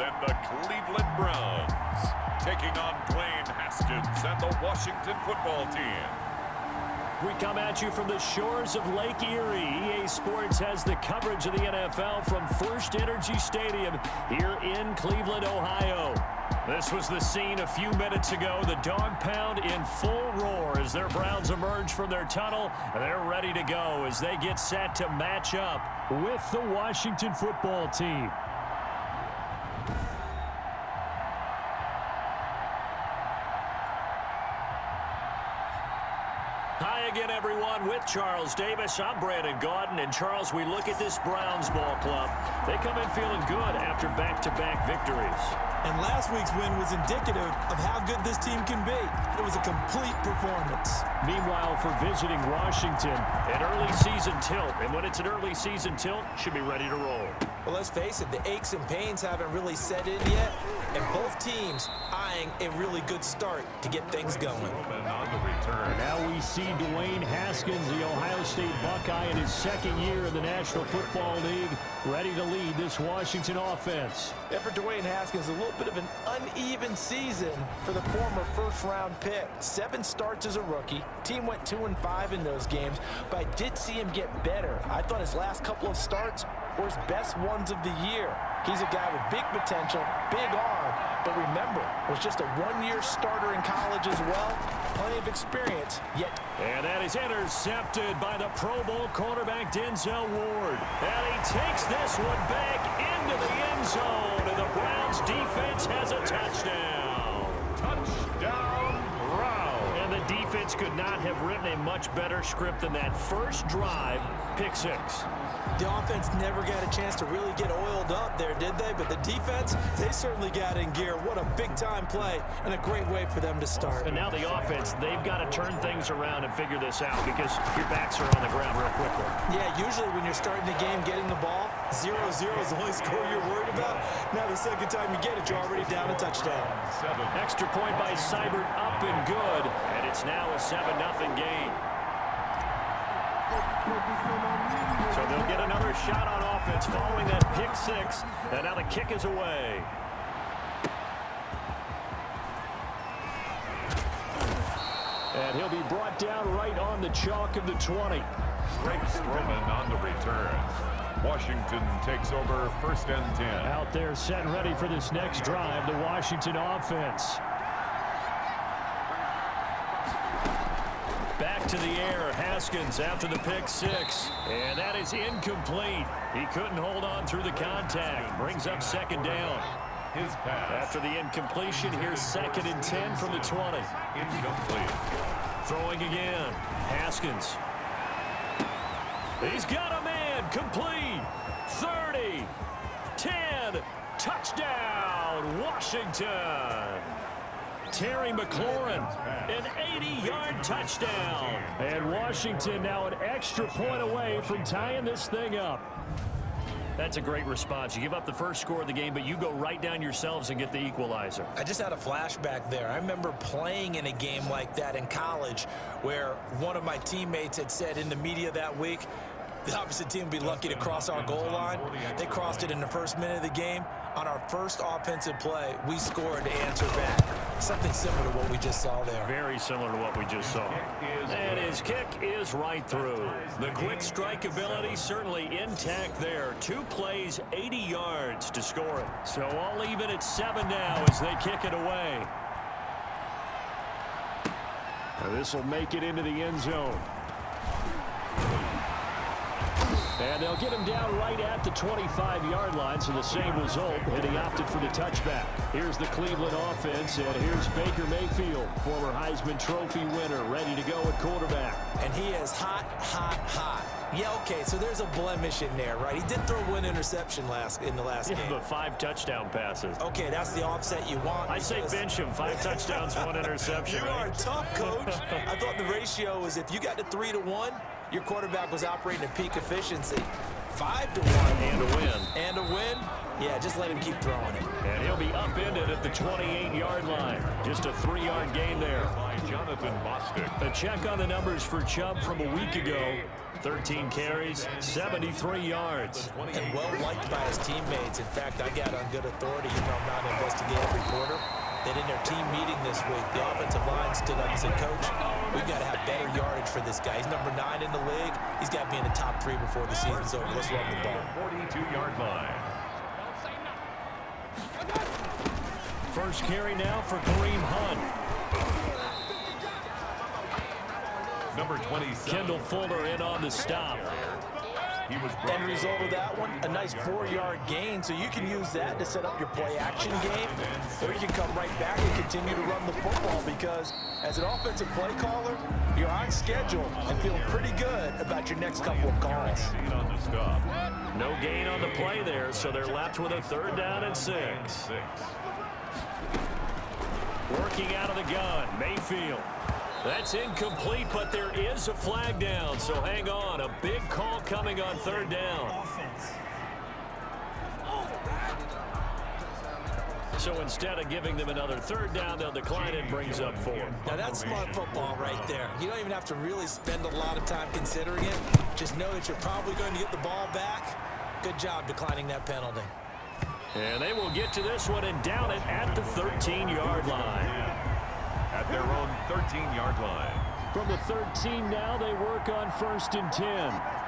and the Cleveland Browns, taking on Dwayne Haskins and the Washington football team. We come at you from the shores of Lake Erie. EA Sports has the coverage of the NFL from First Energy Stadium here in Cleveland, Ohio. This was the scene a few minutes ago. The dog pound in full roar as their Browns emerge from their tunnel. They're ready to go as they get set to match up with the Washington football team. Hi again, everyone. With Charles Davis, I'm Brandon Gaudin. And Charles, we look at this Browns ball club. They come in feeling good after back-to-back victories. And last week's win was indicative of how good this team can be. It was a complete performance. Meanwhile, for visiting Washington, an early season tilt. And when it's an early season tilt, should be ready to roll. Well, let's face it, the aches and pains haven't really set in yet. And both teams eyeing a really good start to get things going. Now we see Dwayne Haskins, the Ohio State Buckeye, in his second year in the National Football League, ready to lead this Washington offense. And for Dwayne Haskins, a little bit of an uneven season for the former first-round pick. 7 starts as a rookie. Team went 2-5 in those games, but I did see him get better. I thought his last couple of starts were his best ones of the year. He's a guy with big potential, big arm, but remember, was just a one-year starter in college as well. Plenty of experience, yet. And that is intercepted by the Pro Bowl quarterback Denzel Ward. And he takes this one back into the end zone, and the Browns defense has a touchdown. Touchdown, Browns. And the defense could not have written a much better script than that first drive, pick 6. The offense never got a chance to really get oiled up there, did they? But the defense, they certainly got in gear. What a big-time play and a great way for them to start. And now the offense, they've got to turn things around and figure this out because your backs are on the ground real quickly. Yeah, usually when you're starting the game getting the ball, 0-0 is the only score you're worried about. Now the second time you get it, you're already down a touchdown. Extra point by Seibert, up and good. And it's now a 7-0 game. So they'll get another shot on offense following that pick 6. And now the kick is away. And he'll be brought down right on the chalk of the 20. Greg Stroman on the return. Washington takes over 1st and 10. Out there set and ready for this next drive, the Washington offense. Back to the air, Haskins after the pick 6. And that is incomplete. He couldn't hold on through the contact. Brings up 2nd down. His pass. After the incompletion, here's 2nd and 10 from the 20. Incomplete. Throwing again. Haskins. He's got a man. Complete. 30. 10. Touchdown, Washington. Terry McLaurin, an 80-yard touchdown. And Washington now an extra point away from tying this thing up. That's a great response. You give up the first score of the game, but you go right down yourselves and get the equalizer. I just had a flashback there. I remember playing in a game like that in college where one of my teammates had said in the media that week, the opposite team would be lucky to cross our goal line. They crossed it in the first minute of the game. On our first offensive play, we scored to answer back. Something similar to what we just saw there. Very similar to what we just saw. And his kick is right through. The quick strike ability certainly intact there. 2 plays, 80 yards to score it. So all even at 7 now as they kick it away. This will make it into the end zone. And they'll get him down right at the 25-yard line, so the same result, and he opted for the touchback. Here's the Cleveland offense, and here's Baker Mayfield, former Heisman Trophy winner, ready to go at quarterback. And he is hot, hot, hot. Yeah, okay, so there's a blemish in there, right? He did throw 1 interception in the last game. But 5 touchdown passes. Okay, that's the offset you want. I say bench him. 5 touchdowns, 1 interception. You are tough, Coach. I thought the ratio was if you got to 3-1, your quarterback was operating at peak efficiency. 5-1. And a win. And a win? Yeah, just let him keep throwing it. And he'll be upended at the 28-yard line. Just a 3-yard gain there. By Jonathan Bostic. A check on the numbers for Chubb from a week ago. 13 carries, 73 yards. And well liked by his teammates. In fact, I got on good authority, even though I'm not an investigative reporter, that in their team meeting this week, the offensive line stood up and said, Coach, we've got to have better yardage for this guy. He's number 9 in the league. He's got to be in the top 3 before the season's over. Let's run the ball. 42-yard line. First carry now for Kareem Hunt. Number 27. Kendall Fuller in on the stop. He was End result of that one, a nice 4-yard gain, so you can use that to set up your play-action game, or you can come right back and continue to run the football because as an offensive play caller, you're on schedule and feeling pretty good about your next couple of calls. on the stop. No gain on the play there, so they're left with a 3rd down and 6. Working out of the gun, Mayfield. That's incomplete, but there is a flag down, so hang on. A big call coming on 3rd down. So instead of giving them another 3rd down, they'll decline it, brings up 4. Now that's smart football right there. You don't even have to really spend a lot of time considering it. Just know that you're probably going to get the ball back. Good job declining that penalty. And they will get to this one and down it at the 13-yard line. At their own 13-yard line. From the 13 now, they work on 1st and 10.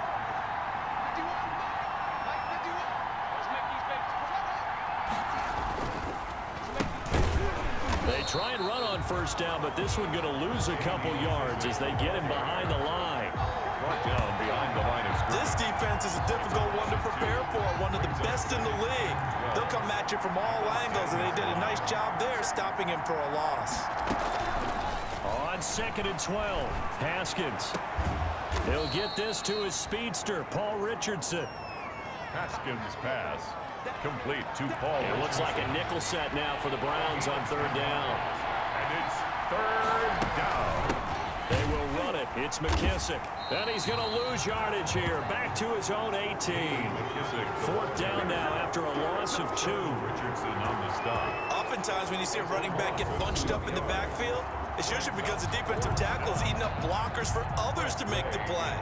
They try and run on 1st down, but this one going to lose a couple yards as they get him behind the line. Brought down behind the line of scrimmage. This defense is a difficult one to prepare for, one of the best in the league. They'll come at you from all angles, and they did a nice job there stopping him for a loss. On 2nd and 12, Haskins. He'll get this to his speedster, Paul Richardson. Haskins' pass complete to Paul. It looks like a nickel set now for the Browns on 3rd down. And it's 3rd down. They will run it. It's McKissick. And he's going to lose yardage here. Back to his own 18. 4th down now after a loss of 2. Richardson on the stop. Oftentimes when you see a running back get bunched up in the backfield, it's usually because the defensive tackle is eating up blockers for others to make the play.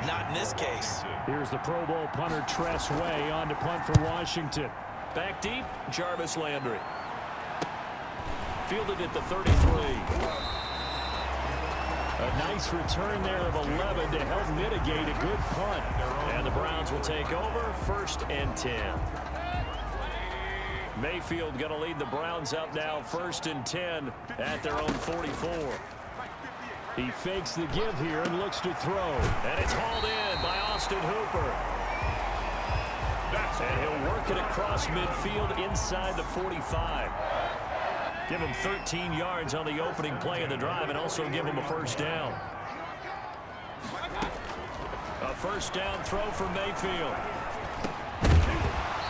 Not in this case. Here's the Pro Bowl punter Tress Way on to punt for Washington. Back deep, Jarvis Landry. Fielded at the 33. A nice return there of 11 to help mitigate a good punt. And the Browns will take over 1st and 10. Mayfield going to lead the Browns up now 1st and 10 at their own 44. He fakes the give here and looks to throw. And it's hauled in by Austin Hooper. And he'll work it across midfield inside the 45. Give him 13 yards on the opening play of the drive and also give him a 1st down. A 1st down throw for Mayfield.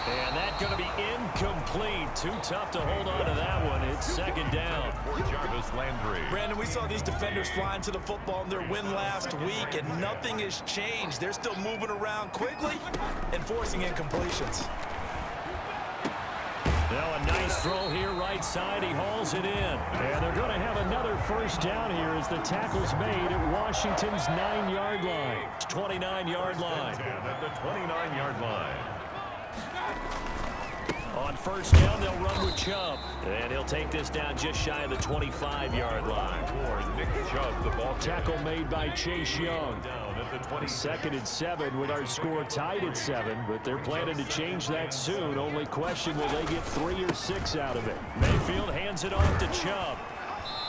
And that's going to be incomplete. Too tough to hold on to that one. It's 2nd down. For Jarvis Landry. Brandon, we saw these defenders flying to the football in their win last week, and nothing has changed. They're still moving around quickly and forcing incompletions. Now a nice throw here right side. He hauls it in. And they're going to have another 1st down here as the tackle's made at Washington's 9-yard line. 29-yard line. At the 29-yard line. On 1st down, they'll run with Chubb. And he'll take this down just shy of the 25-yard line. For Nick Chubb, the ball Tackle made by Chase Young. down at the 20. 2nd and 7 with our score tied at 7, but they're planning to change that soon. Only question, will they get 3 or 6 out of it? Mayfield hands it off to Chubb.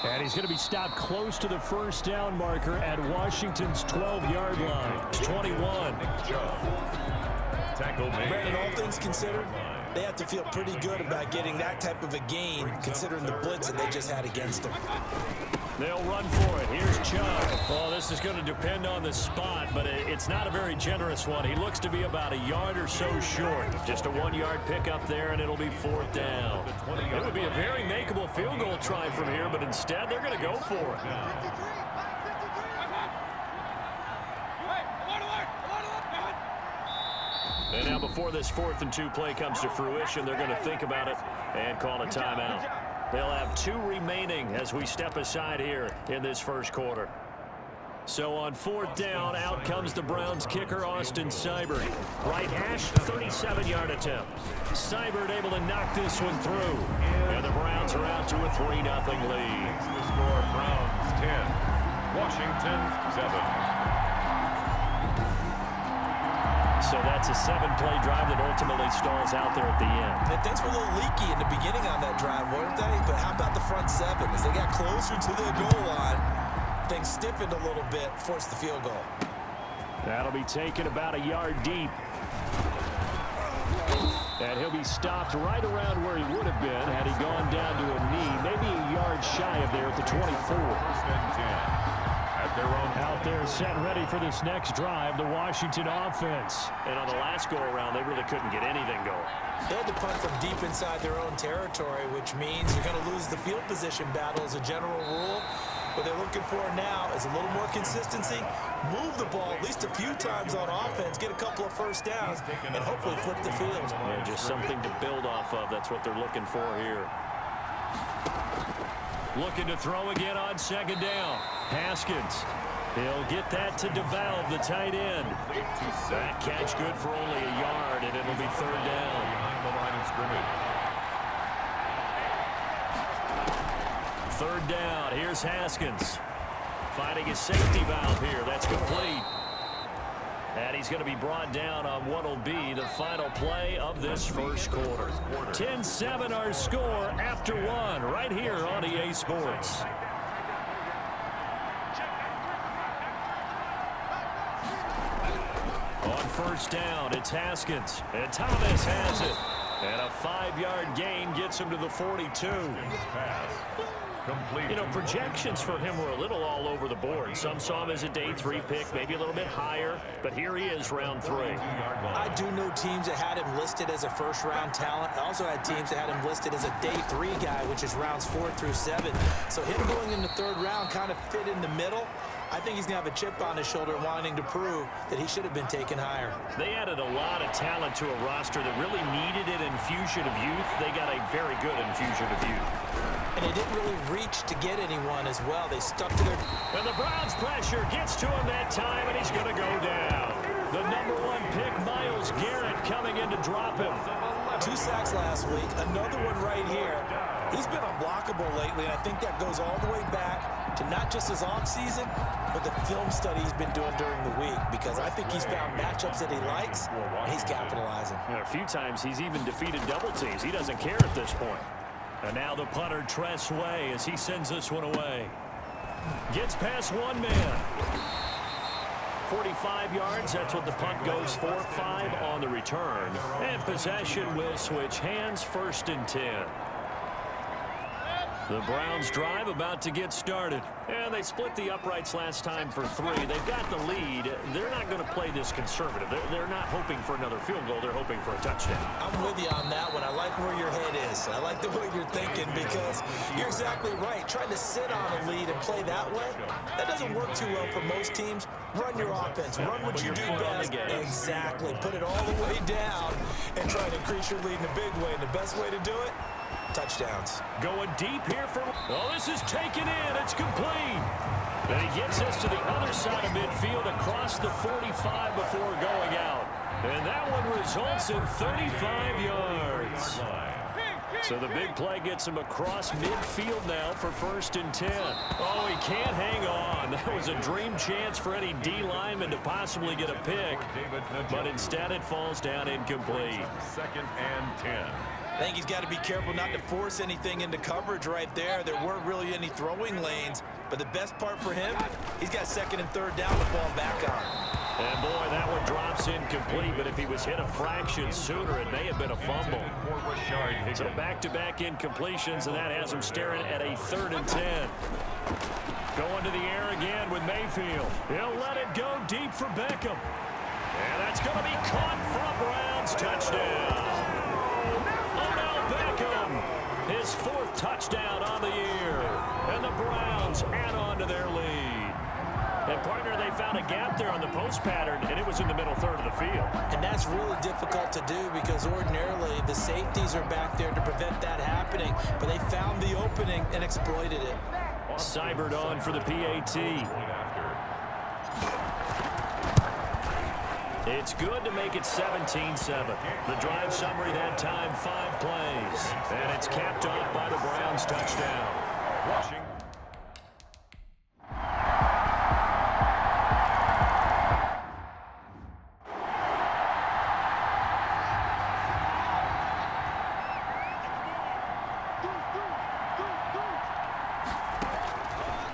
And he's going to be stopped close to the 1st down marker at Washington's 12-yard line. It's 21. Tackle made. Brandon, all things considered, they have to feel pretty good about getting that type of a gain considering the blitz that they just had against them. They'll run for it. Here's Chubb. Oh, this is going to depend on the spot, but it's not a very generous one. He looks to be about a yard or so short. Just a 1-yard pickup there, and it'll be 4th down. It would be a very makeable field goal try from here, but instead they're going to go for it. And now before this 4th and 2 play comes to fruition, they're going to think about it and call a timeout. They'll have 2 remaining as we step aside here in this first quarter. So on 4th down, out comes the Browns kicker, Austin Seibert. Right hash, 37-yard attempt. Seibert able to knock this one through. And the Browns are out to a 3-0 lead. The score, Browns 10, Washington 7. So that's a 7-play drive that ultimately stalls out there at the end. And things were a little leaky in the beginning on that drive, weren't they? But how about the front 7? As they got closer to the goal line, things stiffened a little bit, forced the field goal. That'll be taken about a yard deep. And he'll be stopped right around where he would have been had he gone down to a knee, maybe a yard shy of there at the 24. Out there set ready for this next drive, the Washington offense. And on the last go-around, they really couldn't get anything going. They had to punt from deep inside their own territory, which means you're going to lose the field position battle as a general rule. What they're looking for now is a little more consistency, move the ball at least a few times on offense, get a couple of first downs, and hopefully flip the field. Yeah, just something to build off of. That's what they're looking for here. Looking to throw again on 2nd down. Haskins. He'll get that to DeValve, the tight end. That catch good for only a yard, and it'll be 3rd down. Behind the line of scrimmage. 3rd down. Here's Haskins. Finding his safety valve here. That's complete. And he's going to be brought down on what will be the final play of this first quarter. 10-7 our score after 1 right here on EA Sports. On 1st down, it's Haskins. And Thomas has it. And a 5-yard gain gets him to the 42. You know, projections for him were a little all over the board. Some saw him as a day 3 pick, maybe a little bit higher, but here he is, round 3. I do know teams that had him listed as a first-round talent. I also had teams that had him listed as a day 3 guy, which is rounds 4 through 7. So him going in the 3rd round kind of fit in the middle. I think he's going to have a chip on his shoulder wanting to prove that he should have been taken higher. They added a lot of talent to a roster that really needed an infusion of youth. They got a very good infusion of youth. And they didn't really reach to get anyone as well. They stuck to their... And the Browns pressure gets to him that time, and he's going to go down. The number 1 pick, Myles Garrett, coming in to drop him. 2 sacks last week, another one right here. He's been unblockable lately, and I think that goes all the way back to not just his offseason, but the film study he's been doing during the week, because I think he's found matchups that he likes, and he's capitalizing. A few times he's even defeated double teams. He doesn't care at this point. And now the punter, Tress Way, as he sends this one away. Gets past 1 man. 45 yards, that's what the punt goes for. 5 on the return. And possession will switch hands, 1st and 10. The Browns drive about to get started. And they split the uprights last time for 3. They've got the lead. They're not going to play this conservative. They're not hoping for another field goal. They're hoping for a touchdown. I'm with you on that one. I like where your head is. I like the way you're thinking, because you're exactly right. Trying to sit on a lead and play that way, that doesn't work too well for most teams. Run your offense. Run what you do best. Exactly. Put it all the way down and try to increase your lead in a big way. And the best way to do it, touchdowns. Going deep here for... Oh, this is taken in. It's complete. And he gets us to the other side of midfield across the 45 before going out. And that one results in 35 yards. So the big play gets him across midfield now for 1st and 10. Oh, he can't hang on. That was a dream chance for any D lineman to possibly get a pick. But instead it falls down incomplete. 2nd and 10. I think he's got to be careful not to force anything into coverage right there. There weren't really any throwing lanes, but the best part for him, he's got 2nd and 3rd down to fall back on. And boy, that one drops incomplete, but if he was hit a fraction sooner, it may have been a fumble. So back-to-back incompletions, and that has him staring at a 3rd and 10. Going to the air again with Mayfield. He'll let it go deep for Beckham. And that's going to be caught for a Browns touchdown. His 4th touchdown on the year. And the Browns add on to their lead. And, partner, they found a gap there on the post pattern, and it was in the middle third of the field. And that's really difficult to do because ordinarily the safeties are back there to prevent that happening, but they found the opening and exploited it. Seibert on for the PAT. It's good to make it 17-7. The drive summary that time, 5 plays. And it's capped off by the Browns touchdown. Rushing.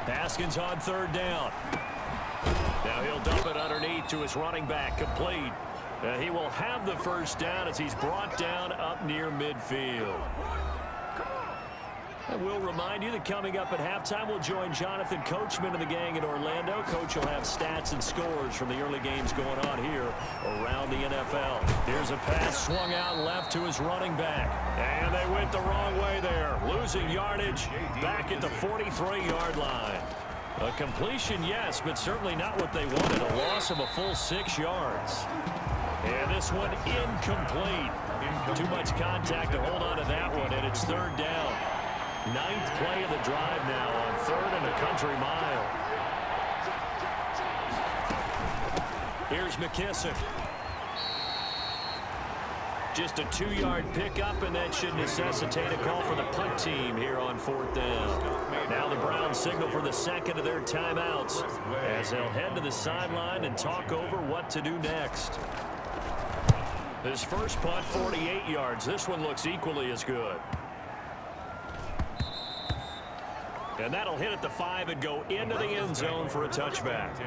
Haskins on third down. Now he'll dump it underneath to his running back, complete. He will have the first down as he's brought down up near midfield. And we'll remind you that coming up at halftime, we'll join Jonathan Coachman and the gang in Orlando. Coach will have stats and scores from the early games going on here around the NFL. Here's a pass swung out left to his running back. And they went the wrong way there, losing yardage back at the 43-yard line. A completion, yes, but certainly not what they wanted. A loss of a full 6 yards. And this one incomplete. Too much contact to hold on to that one, and it's third down. 9th play of the drive now on 3rd and a country mile. Here's McKissick. Just a 2-yard pickup, and that should necessitate a call for the punt team here on 4th down. Now the Browns signal for the second of their timeouts as they'll head to the sideline and talk over what to do next. His first punt, 48 yards. This one looks equally as good. And that'll hit at the 5 and go into the end zone for a touchback.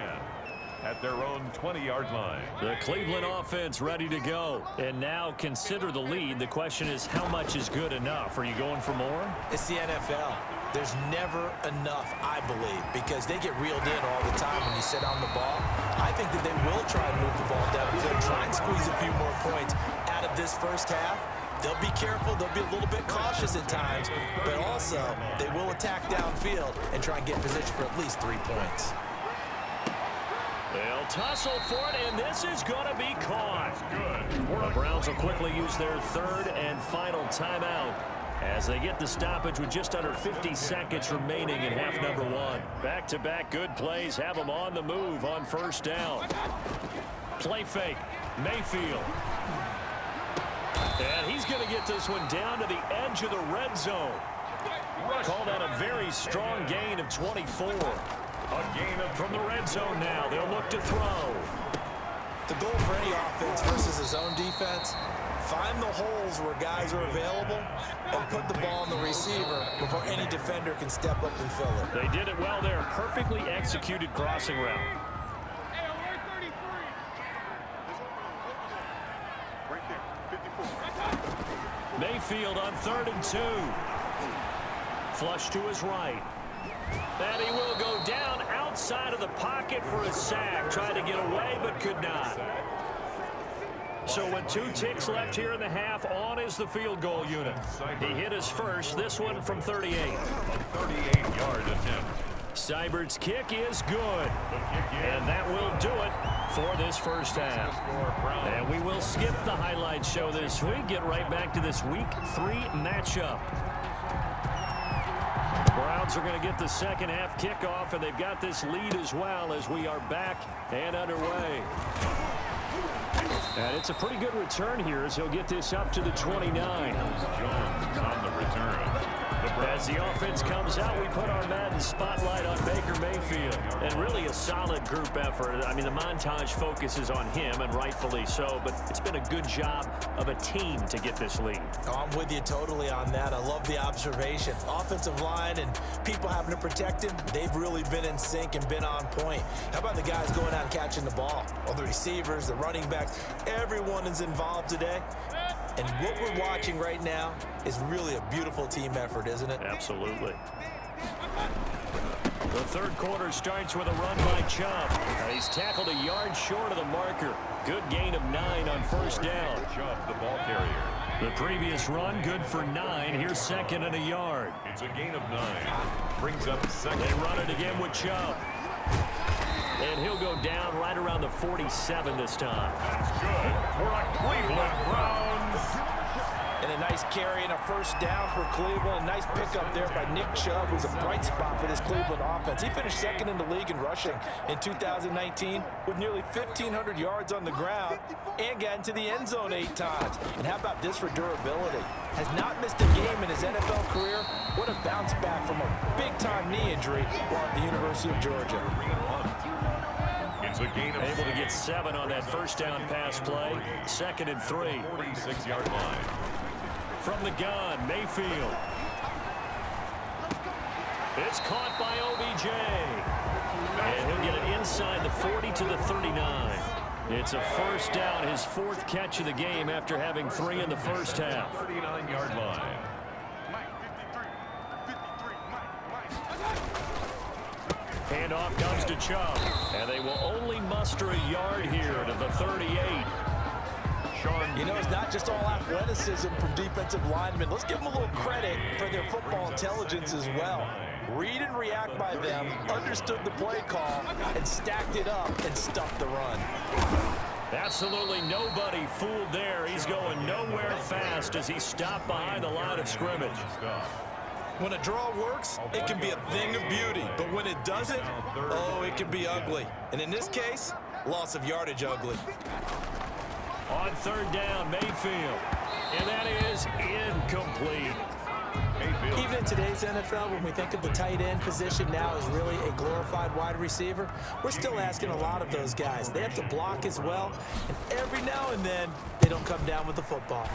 At their own 20-yard line. The Cleveland offense ready to go. And now consider the lead. The question is, how much is good enough? Are you going for more? It's the NFL. There's never enough, I believe, because they get reeled in all the time when you sit on the ball. I think that they will try and move the ball down the field, try and squeeze a few more points out of this first half. They'll be careful. They'll be a little bit cautious at times, but also they will attack downfield and try and get in position for at least 3 points. They'll tussle for it, and this is going to be caught. The Browns will quickly use their 3rd and final timeout as they get the stoppage with just under 50 seconds remaining in half number 1. Back-to-back good plays have them on the move on first down. Play fake. Mayfield. And he's going to get this one down to the edge of the red zone. Call that a very strong gain of 24. A gain from the red zone now. They'll look to throw. The goal for any offense versus his own defense, find the holes where guys are available and put the ball on the receiver before any defender can step up and fill it. They did it well there. Perfectly executed crossing route. Mayfield on 3rd and 2. Flush to his right. And he will go down outside of the pocket for a sack. Tried to get away, but could not. So with 2 ticks left here in the half, on is the field goal unit. He hit his first, this one from 38. A 38-yard attempt. Seibert's kick is good. And that will do it for this first half. And we will skip the highlight show this week. Get right back to this Week 3 matchup. Browns are going to get the second half kickoff, and they've got this lead as well as we are back and underway. And it's a pretty good return here as he'll get this up to the 29. Jones on the return. As the offense comes out, we put our Madden spotlight on Baker Mayfield. And really a solid group effort. I mean, the montage focuses on him, and rightfully so, but it's been a good job of a team to get this lead. Oh, I'm with you totally on that. I love the observations. Offensive line and people having to protect him, they've really been in sync and been on point. How about the guys going out and catching the ball? Well, the receivers, the running backs, everyone is involved today. And what we're watching right now is really a beautiful team effort, isn't it? Absolutely. The third quarter starts with a run by Chubb. He's tackled a yard short of the marker. Good gain of 9 on first down. Chubb, the ball carrier. The previous run, good for 9. Here's 2nd and a yard. It's a gain of 9. Brings up 2nd. They run it again with Chubb. And he'll go down right around the 47 this time. That's good for a Cleveland Browns. And a nice carry and a first down for Cleveland. A nice pickup there by Nick Chubb, who's a bright spot for this Cleveland offense. He finished second in the league in rushing in 2019 with nearly 1,500 yards on the ground and got into the end zone 8 times. And how about this for durability? Has not missed a game in his NFL career. What a bounce back from a big-time knee injury while at the University of Georgia. It's a gain of Able to get 7 on that first down pass play. 2nd and 3. 46-yard line. From the gun, Mayfield. It's caught by OBJ. And he'll get it inside the 40 to the 39. It's a first down, his 4th catch of the game after having 3 in the first half. 39-yard line. Handoff comes to Chubb. And they will only muster a yard here to the 38. You know, it's not just all athleticism from defensive linemen. Let's give them a little credit for their football intelligence as well. Read and react by them, understood the play call, and stacked it up and stuffed the run. Absolutely nobody fooled there. He's going nowhere fast as he stopped behind the line of scrimmage. When a draw works, it can be a thing of beauty. But when it doesn't, oh, it can be ugly. And in this case, loss of yardage ugly. On 3rd down, Mayfield. And that is incomplete. Even in today's NFL, when we think of the tight end position now as really a glorified wide receiver, we're still asking a lot of those guys. They have to block as well, and every now and then, they don't come down with the football.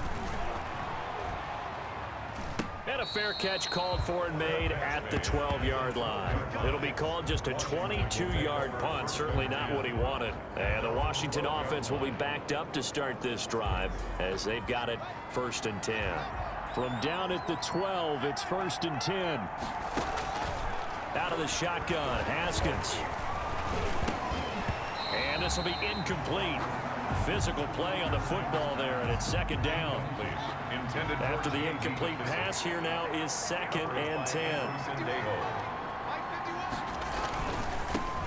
And a fair catch called for and made at the 12-yard line. It'll be called just a 22-yard punt, certainly not what he wanted. And the Washington offense will be backed up to start this drive as they've got it 1st and 10. From down at the 12, it's 1st and 10. Out of the shotgun, Haskins. And this will be incomplete. Physical play on the football there, and it's 2nd down. After the incomplete pass, here now is 2nd and 10.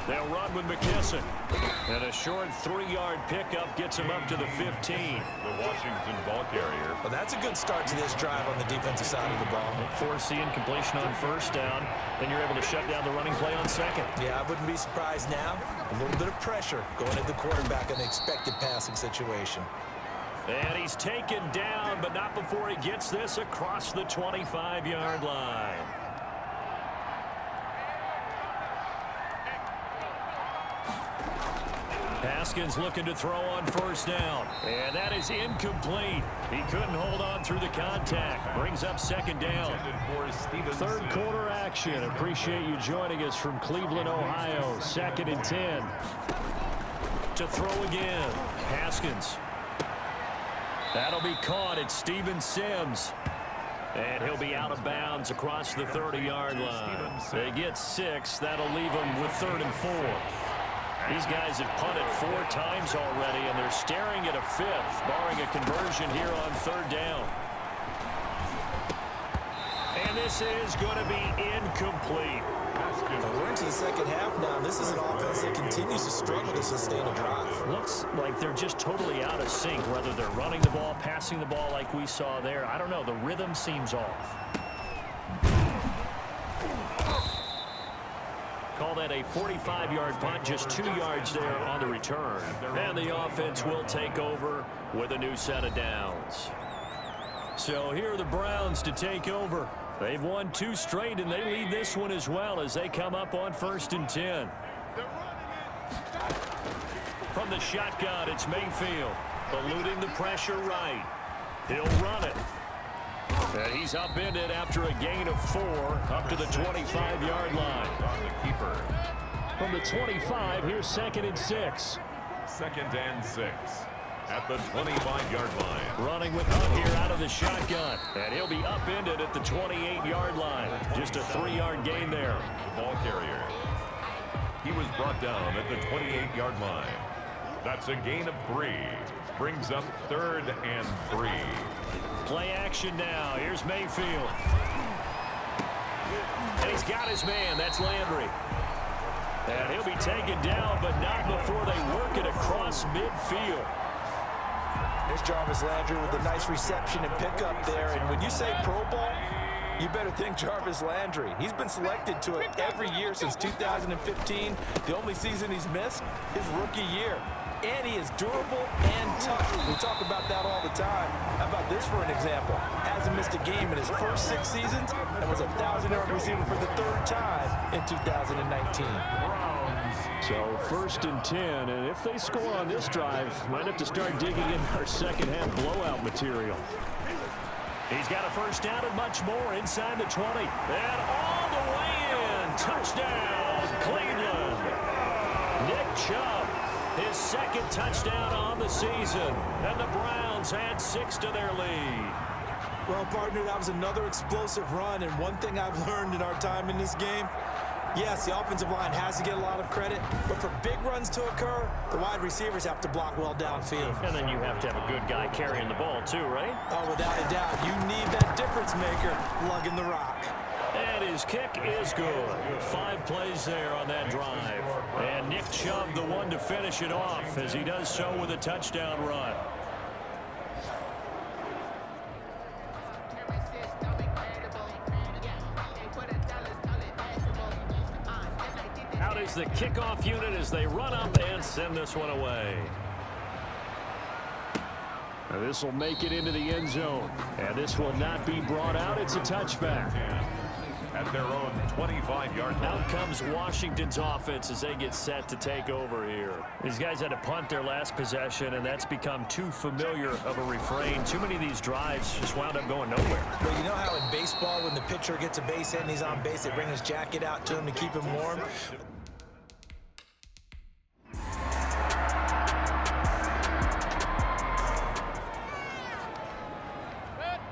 They'll run with McKisson. And a short 3-yard pickup gets him up to the 15. The Washington ball carrier. Well, that's a good start to this drive on the defensive side of the ball. Force the incompletion on 1st down. Then you're able to shut down the running play on 2nd. Yeah, I wouldn't be surprised now. A little bit of pressure going at the quarterback in an expected passing situation. And he's taken down, but not before he gets this across the 25-yard line. Haskins looking to throw on 1st down. And that is incomplete. He couldn't hold on through the contact. Brings up 2nd down. 3rd quarter action. Appreciate you joining us from Cleveland, Ohio. 2nd and 10. To throw again. Haskins. That'll be caught at Steven Sims. And he'll be out of bounds across the 30-yard line. They get 6. That'll leave them with 3rd and 4. These guys have punted 4 times already, and they're staring at a 5th, barring a conversion here on 3rd down. And this is going to be incomplete. We're into the 2nd half now, and this is an offense that continues to struggle to sustain a drive. Looks like they're just totally out of sync, whether they're running the ball, passing the ball like we saw there. I don't know. The rhythm seems off. Call that a 45-yard punt, just 2 yards there on the return. And the offense will take over with a new set of downs. So here are the Browns to take over. They've won 2 straight, and they lead this one as well as they come up on 1st and 10. From the shotgun, it's Mayfield, eluding the pressure right. He'll run it. And he's upended after a gain of 4 up to the 25-yard line. From the 25, here's 2nd and 6. 2nd and 6 at the 25-yard line. Running with Hunt here out of the shotgun. And he'll be upended at the 28-yard line. Just a 3-yard gain there. The ball carrier. He was brought down at the 28-yard line. That's a gain of 3. Brings up 3rd and 3. Play action now. Here's Mayfield. And he's got his man. That's Landry. And he'll be taken down, but not before they work it across midfield. Here's Jarvis Landry with a nice reception and pickup there. And when you say Pro Bowl, you better think Jarvis Landry. He's been selected to it every year since 2015. The only season he's missed, his rookie year. And he is durable and tough. We talk about that all the time. How about this for an example? Hasn't missed a game in his first 6 seasons and was a 1,000-yard receiver for the 3rd time in 2019. So 1st and 10, and if they score on this drive, might have to start digging in our second-half blowout material. He's got a first down and much more inside the 20. And all the way in. Touchdown, Cleveland. Nick Chubb, his 2nd touchdown on the season. And the Browns add 6 to their lead. Well, partner, that was another explosive run. And one thing I've learned in our time in this game, yes, the offensive line has to get a lot of credit, but for big runs to occur, the wide receivers have to block well downfield. And then you have to have a good guy carrying the ball too, right? Oh, without a doubt. You need that difference maker lugging the rock. And his kick is good. 5 plays there on that drive. And Nick Chubb, the one to finish it off, as he does so with a touchdown run. Out is the kickoff unit as they run up and send this one away. This will make it into the end zone. And this will not be brought out. It's a touchback. At their own 25-yard line. Out comes Washington's offense as they get set to take over here. These guys had to punt their last possession, and that's become too familiar of a refrain. Too many of these drives just wound up going nowhere. Well, you know how in baseball, when the pitcher gets a base hit and he's on base, they bring his jacket out to him to keep him warm?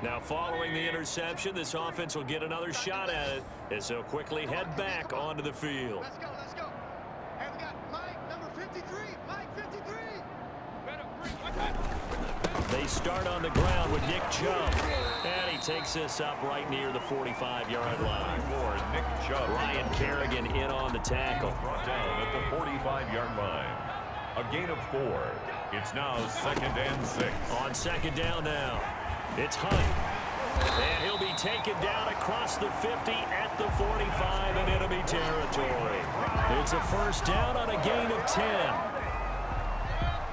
Now, following the interception, this offense will get another shot at it as they'll quickly head back onto the field. Let's go, let's go. Hey, we got Mike, number 53. Mike, 53. They start on the ground with Nick Chubb. And he takes this up right near the 45-yard line. For Nick Chubb. Ryan Kerrigan in on the tackle. Brought down at the 45-yard line. A gain of 4. It's now 2nd and 6. On 2nd down now. It's Hunt. And he'll be taken down across the 50 at the 45 in enemy territory. It's a first down on a gain of 10.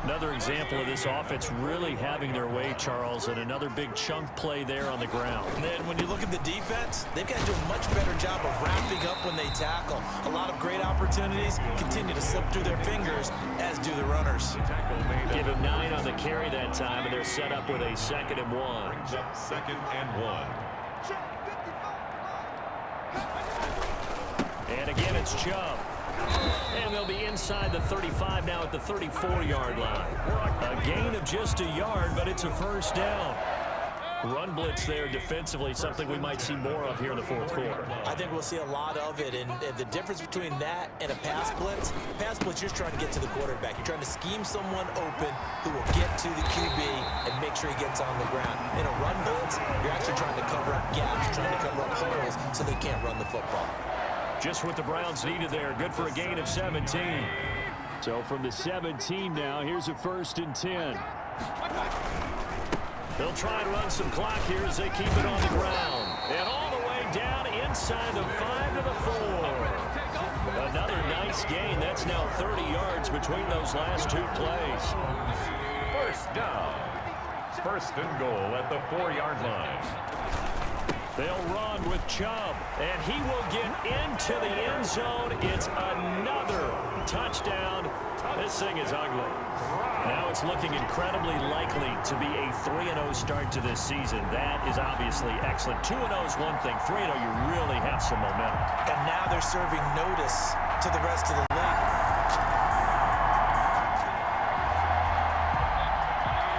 Another example of this offense really having their way, Charles, and another big chunk play there on the ground. And then when you look at the defense, they've got to do a much better job of wrapping up when they tackle. A lot of great opportunities continue to slip through their fingers, as do the runners. Give him 9 on the carry that time, and they're set up with a 2nd and 1. Brings up 2nd and 1. And again, it's Chubb. And they'll be inside the 35 now at the 34-yard line. A gain of just a yard, but it's a first down. Run blitz there defensively, something we might see more of here in the 4th quarter. I think we'll see a lot of it, and the difference between that and a pass blitz, you're just trying to get to the quarterback. You're trying to scheme someone open who will get to the QB and make sure he gets on the ground. In a run blitz, you're actually trying to cover up gaps, trying to cover up holes so they can't run the football. Just what the Browns needed there. Good for a gain of 17. So from the 17 now, here's a 1st and 10. They'll try and run some clock here as they keep it on the ground. And all the way down inside the 5 to the 4. Another nice gain. That's now 30 yards between those last 2 plays. First down. 1st and goal at the 4-yard line. They'll run with Chubb, and he will get into the end zone. It's another touchdown. This thing is ugly. Now it's looking incredibly likely to be a 3-0 start to this season. That is obviously excellent. 2-0 is one thing. 3-0, you really have some momentum. And now they're serving notice to the rest of the league.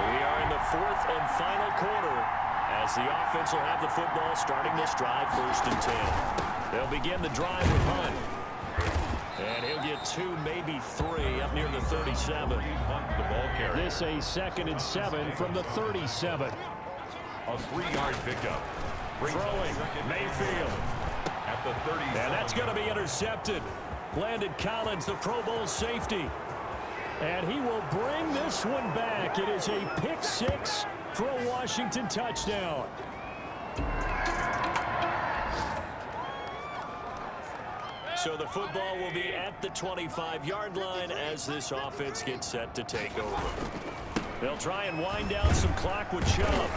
We are in the 4th and final quarter, as the offense will have the football starting this drive 1st and 10. They'll begin the drive with Hunt. And he'll get 2, maybe 3 up near the 37. This a 2nd and 7 from the 37. A 3-yard pickup. Throwing, Mayfield. At the 30. And that's going to be intercepted. Landon Collins, the Pro Bowl safety. And he will bring this one back. It is a pick six for a Washington touchdown. So the football will be at the 25-yard line as this offense gets set to take over. They'll try and wind down some clock with Chubb.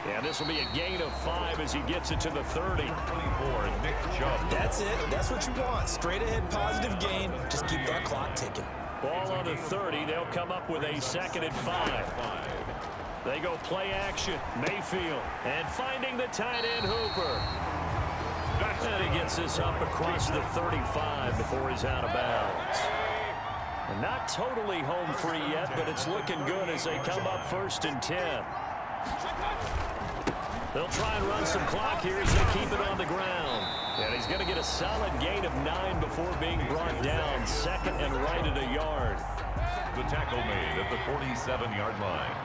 And this will be a gain of 5 as he gets it to the 30. 24, Nick Chubb. That's it. That's what you want. Straight ahead positive gain. Just keep that clock ticking. Ball on the 30. They'll come up with a 2nd and 5. They go play action. Mayfield. And finding the tight end Hooper. And he gets this up across the 35 before he's out of bounds. And not totally home free yet, but it's looking good as they come up 1st and 10. They'll try and run some clock here as they keep it on the ground. And he's going to get a solid gain of 9 before being brought down. 2nd and right at a yard. The tackle made at the 47-yard line.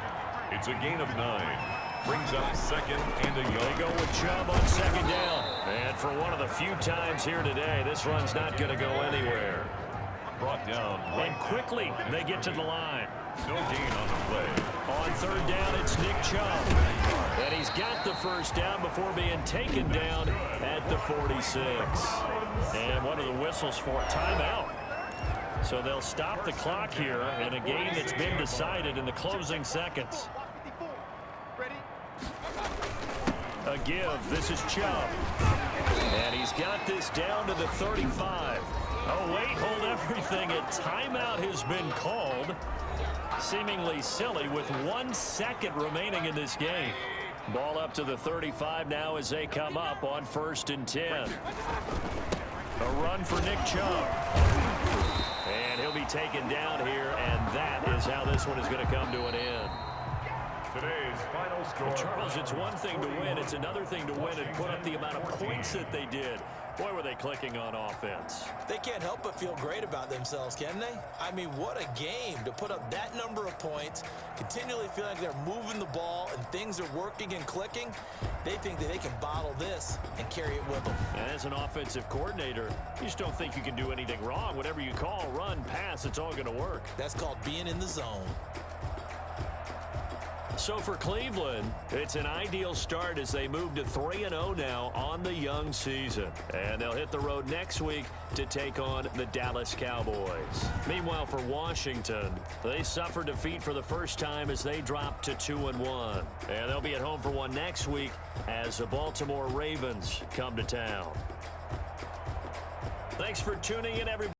It's a gain of 9. Brings up 2nd and a yard. They go with Chubb on 2nd down. And for one of the few times here today, this run's not going to go anywhere. Brought down. And quickly, they get to the line. No gain on the play. On 3rd down, it's Nick Chubb. And he's got the 1st down before being taken down at the 46. And one of the whistles for a timeout. So they'll stop the clock here in a game that's been decided in the closing seconds. A give. This is Chubb. And he's got this down to the 35. Oh, wait, hold everything. A timeout has been called. Seemingly silly with 1 second remaining in this game. Ball up to the 35 now as they come up on 1st and 10. A run for Nick Chubb. And he'll be taken down here, and that is how this one is going to come to an end. Today's final score. Well, Charles, it's one thing to win. It's another thing to win and put up the amount of points that they did. Boy, were they clicking on offense. They can't help but feel great about themselves, can they? I mean, what a game to put up that number of points, continually feel like they're moving the ball and things are working and clicking. They think that they can bottle this and carry it with them. And as an offensive coordinator, you just don't think you can do anything wrong. Whatever you call, run, pass, it's all going to work. That's called being in the zone. So for Cleveland, it's an ideal start as they move to 3-0 now on the young season. And they'll hit the road next week to take on the Dallas Cowboys. Meanwhile, for Washington, they suffered defeat for the first time as they dropped to 2-1. And they'll be at home for one next week as the Baltimore Ravens come to town. Thanks for tuning in, everybody.